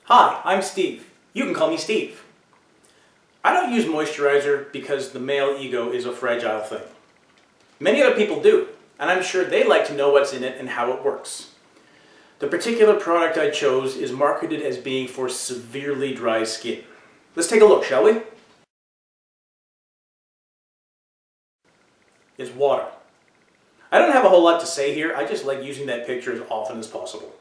Hi, I'm Steve. You can call me Steve. I don't use moisturizer because the male ego is a fragile thing. Many other people do, and I'm sure they'd like to know what's in it and how it works. The particular product I chose is marketed as being for severely dry skin. Let's take a look, shall we? It's water. I don't have a whole lot to say here, I just like using that picture as often as possible.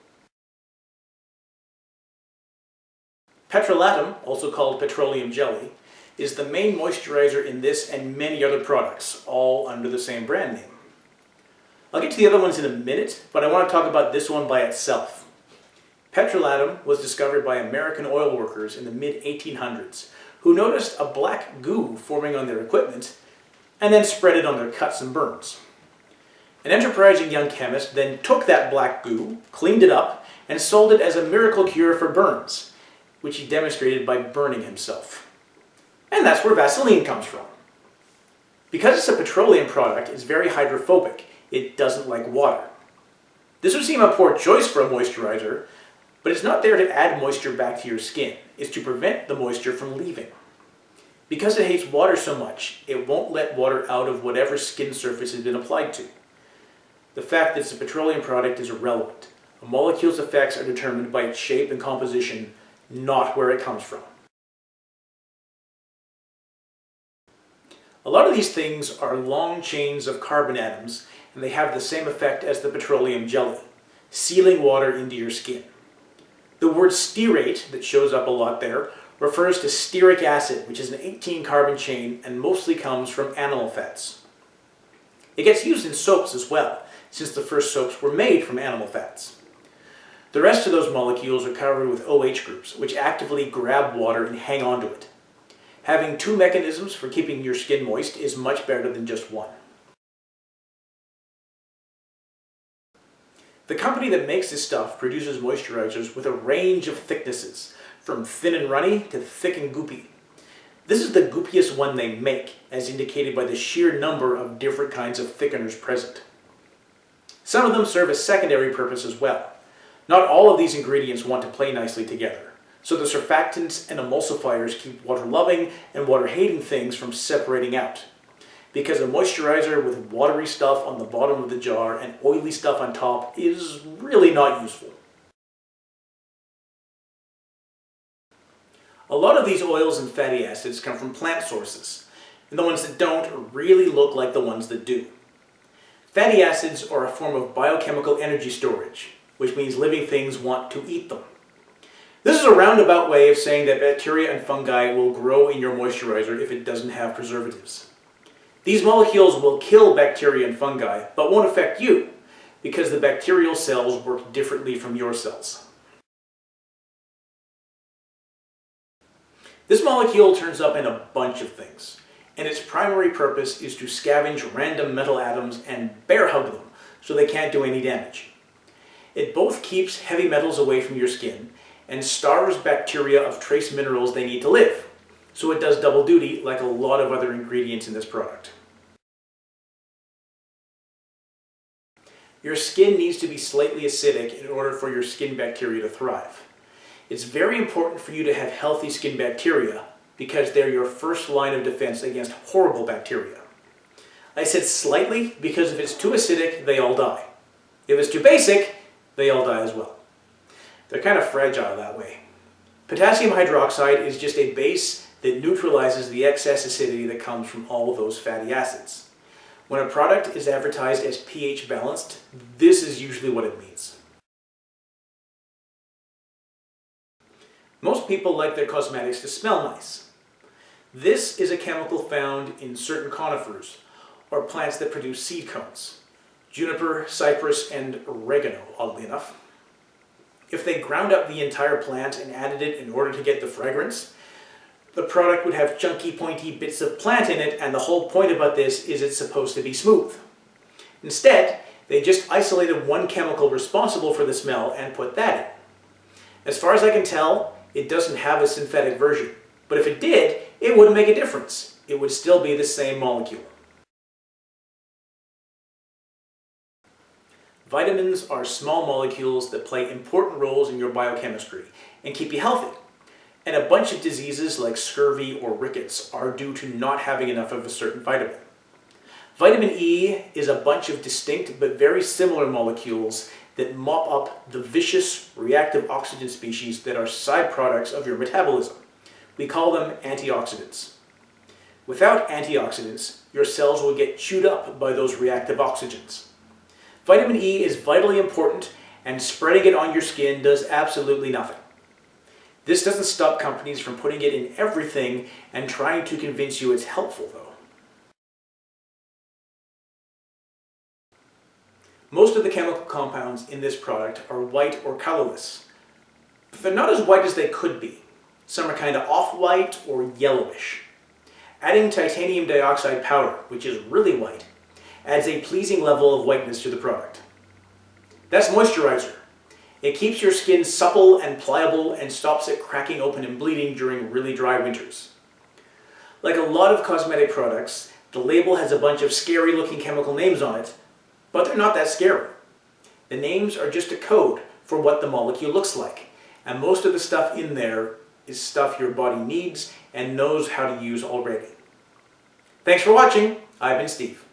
Petrolatum, also called petroleum jelly, is the main moisturizer in this and many other products, all under the same brand name. I'll get to the other ones in a minute, but I want to talk about this one by itself. Petrolatum was discovered by American oil workers in the mid-1800s who noticed a black goo forming on their equipment and then spread it on their cuts and burns. An enterprising young chemist then took that black goo, cleaned it up, and sold it as a miracle cure for burns, which he demonstrated by burning himself. And that's where Vaseline comes from. Because it's a petroleum product, it's very hydrophobic. It doesn't like water. This would seem a poor choice for a moisturizer, but it's not there to add moisture back to your skin. It's to prevent the moisture from leaving. Because it hates water so much, it won't let water out of whatever skin surface it's been applied to. The fact that it's a petroleum product is irrelevant. A molecule's effects are determined by its shape and composition, not where it comes from. A lot of these things are long chains of carbon atoms, and they have the same effect as the petroleum jelly, sealing water into your skin. The word stearate, that shows up a lot there, refers to stearic acid, which is an 18-carbon chain and mostly comes from animal fats. It gets used in soaps as well, since the first soaps were made from animal fats. The rest of those molecules are covered with OH groups, which actively grab water and hang onto it. Having two mechanisms for keeping your skin moist is much better than just one. The company that makes this stuff produces moisturizers with a range of thicknesses, from thin and runny to thick and goopy. This is the goopiest one they make, as indicated by the sheer number of different kinds of thickeners present. Some of them serve a secondary purpose as well. Not all of these ingredients want to play nicely together, so the surfactants and emulsifiers keep water-loving and water-hating things from separating out. Because a moisturizer with watery stuff on the bottom of the jar and oily stuff on top is really not useful. A lot of these oils and fatty acids come from plant sources, and the ones that don't really look like the ones that do. Fatty acids are a form of biochemical energy storage, which means living things want to eat them. This is a roundabout way of saying that bacteria and fungi will grow in your moisturizer if it doesn't have preservatives. These molecules will kill bacteria and fungi, but won't affect you, because the bacterial cells work differently from your cells. This molecule turns up in a bunch of things, and its primary purpose is to scavenge random metal atoms and bear hug them so they can't do any damage. It both keeps heavy metals away from your skin and starves bacteria of trace minerals they need to live, so it does double duty like a lot of other ingredients in this product. Your skin needs to be slightly acidic in order for your skin bacteria to thrive. It's very important for you to have healthy skin bacteria because they're your first line of defense against horrible bacteria. I said slightly because if it's too acidic, they all die. If it's too basic, they all die as well. They're kind of fragile that way. Potassium hydroxide is just a base that neutralizes the excess acidity that comes from all of those fatty acids. When a product is advertised as pH balanced, this is usually what it means. Most people like their cosmetics to smell nice. This is a chemical found in certain conifers, or plants that produce seed cones. Juniper, cypress, and oregano, oddly enough. If they ground up the entire plant and added it in order to get the fragrance, the product would have chunky, pointy bits of plant in it, and the whole point about this is it's supposed to be smooth. Instead, they just isolated one chemical responsible for the smell and put that in. As far as I can tell, it doesn't have a synthetic version, but if it did, it wouldn't make a difference. It would still be the same molecule. Vitamins are small molecules that play important roles in your biochemistry and keep you healthy. And a bunch of diseases like scurvy or rickets are due to not having enough of a certain vitamin. Vitamin E is a bunch of distinct but very similar molecules that mop up the vicious reactive oxygen species that are side products of your metabolism. We call them antioxidants. Without antioxidants, your cells will get chewed up by those reactive oxygens. Vitamin E is vitally important, and spreading it on your skin does absolutely nothing. This doesn't stop companies from putting it in everything and trying to convince you it's helpful, though. Most of the chemical compounds in this product are white or colorless, but they're not as white as they could be. Some are kind of off-white or yellowish. Adding titanium dioxide powder, which is really white, adds a pleasing level of whiteness to the product. That's Moisturiser. It keeps your skin supple and pliable and stops it cracking open and bleeding during really dry winters. Like a lot of cosmetic products, the label has a bunch of scary looking chemical names on it, but they're not that scary. The names are just a code for what the molecule looks like, and most of the stuff in there is stuff your body needs and knows how to use already. Thanks for watching. I've been Steve.